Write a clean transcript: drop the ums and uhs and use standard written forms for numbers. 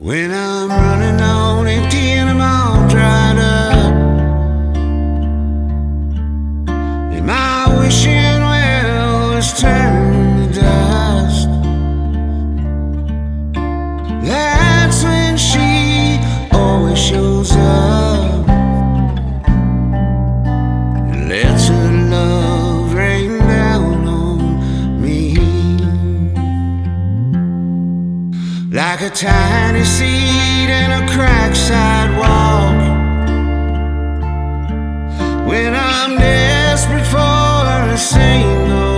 When I'm running on empty and I'm all dried up, and my wishing well is turned to dust, that's when she always shows up and lets her love rain down on me. Like a tiny seed in a cracked sidewalk, when I'm desperate for a single